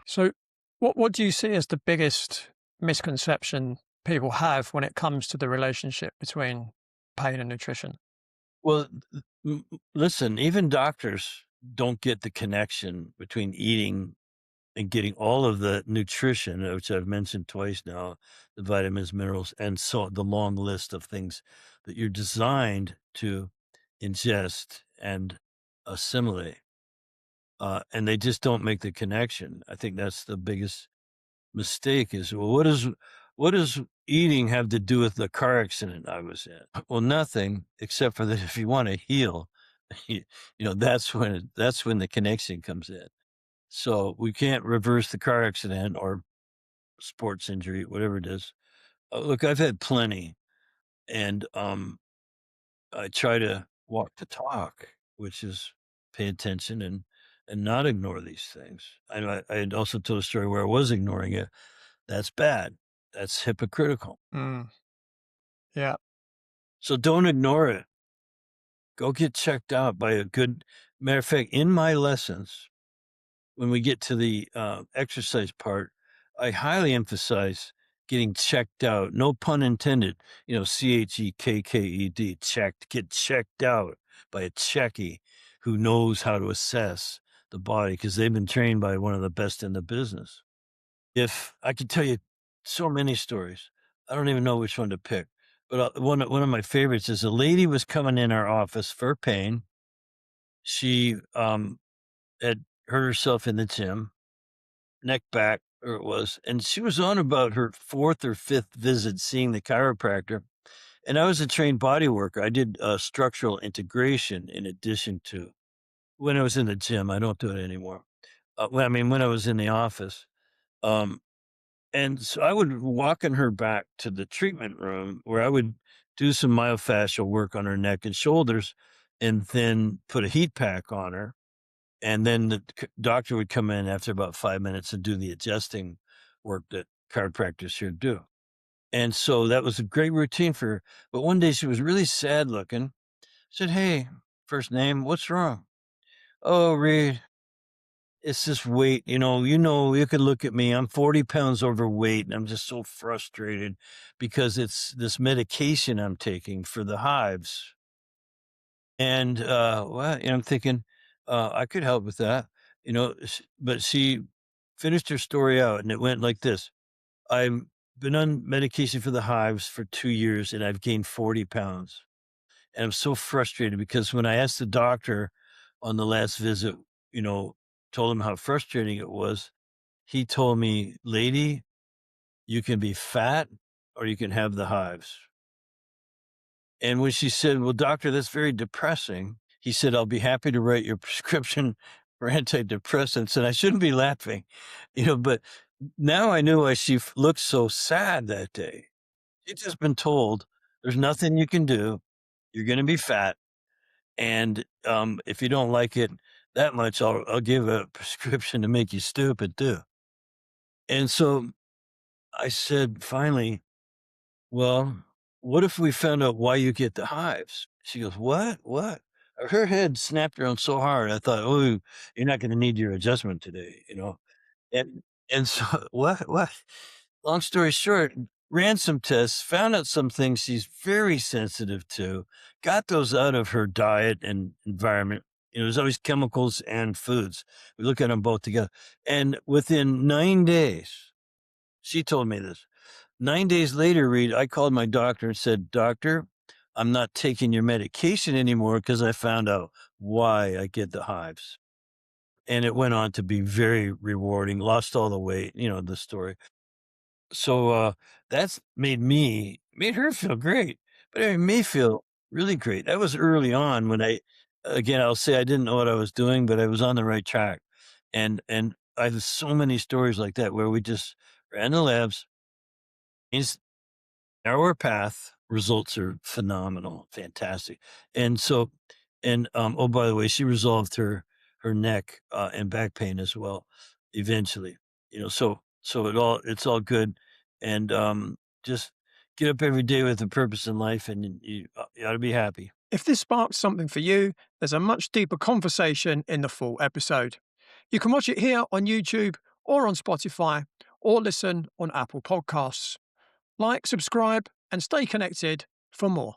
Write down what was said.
So, what do you see as the biggest misconception people have when it comes to the relationship between pain and nutrition? Well, listen, even doctors don't get the connection between eating and getting all of the nutrition, which I've mentioned twice now, the vitamins, minerals, and so the long list of things that you're designed to ingest and assimilate. And they just don't make the connection. I think that's the biggest mistake is, well, what does eating have to do with the car accident I was in? Well, nothing except for that if you want to heal, you, that's when the connection comes in. So we can't reverse the car accident or sports injury, whatever it is. Look, I've had plenty, and I try to walk the talk, which is pay attention and not ignore these things. I had also told a story where I was ignoring it. That's bad. That's hypocritical. Mm, yeah. So don't ignore it. Go get checked out by a good matter of fact, in my lessons, when we get to the exercise part, I highly emphasize getting checked out. No pun intended. CheckKed, checked. Get checked out by a checky who knows how to assess the body because they've been trained by one of the best in the business. If I could tell you so many stories, I don't even know which one to pick. But one of my favorites is a lady was coming in our office for pain. She had hurt herself in the gym, neck back, or it was, and she was on about her fourth or fifth visit seeing the chiropractor. And I was a trained body worker. I did structural integration in addition to when I was in the gym. I don't do it anymore. When I was in the office. Um, And so I would walking her back to the treatment room where I would do some myofascial work on her neck and shoulders and then put a heat pack on her. And then the doctor would come in after about 5 minutes and do the adjusting work that chiropractors should do. And so that was a great routine for her. But one day she was really sad looking. I said, "Hey, first name, what's wrong?" "Oh, Reed, it's just weight, you could look at me. I'm 40 pounds overweight and I'm just so frustrated because it's this medication I'm taking for the hives. And I'm thinking, I could help with that, but she finished her story out and it went like this. I've been on medication for the hives for 2 years and I've gained 40 pounds. And I'm so frustrated because when I asked the doctor on the last visit, you know, told him how frustrating it was, he told me, "Lady, you can be fat or you can have the hives." And when she said, "Well, doctor, that's very depressing," he said, "I'll be happy to write your prescription for antidepressants." And I shouldn't be laughing, but now I knew why she looked so sad that day. She'd just been told, "There's nothing you can do. You're going to be fat. And if you don't like it that much, I'll give a prescription to make you stupid too." And so I said, finally, "Well, what if we found out why you get the hives?" She goes, "What? What?" Her head snapped around so hard. I thought, "Oh, you're not going to need your adjustment today. And so what? Long story short, ran some tests, found out some things she's very sensitive to, got those out of her diet and environment. There's always chemicals and foods. We look at them both together. And within 9 days, she told me this. 9 days later, Reed, I called my doctor and said, "Doctor, I'm not taking your medication anymore because I found out why I get the hives." And it went on to be very rewarding, lost all the weight, the story. So, that's made her feel great, but it made me feel really great. That was early on when again, I'll say I didn't know what I was doing, but I was on the right track. And I have so many stories like that where we just ran the labs, changed our path, results are phenomenal, fantastic. And so, oh, by the way, she resolved her neck, and back pain as well, eventually, so it's all good. And, just get up every day with a purpose in life and you ought to be happy. If this sparks something for you, there's a much deeper conversation in the full episode. You can watch it here on YouTube or on Spotify or listen on Apple Podcasts. Like, subscribe, and stay connected for more.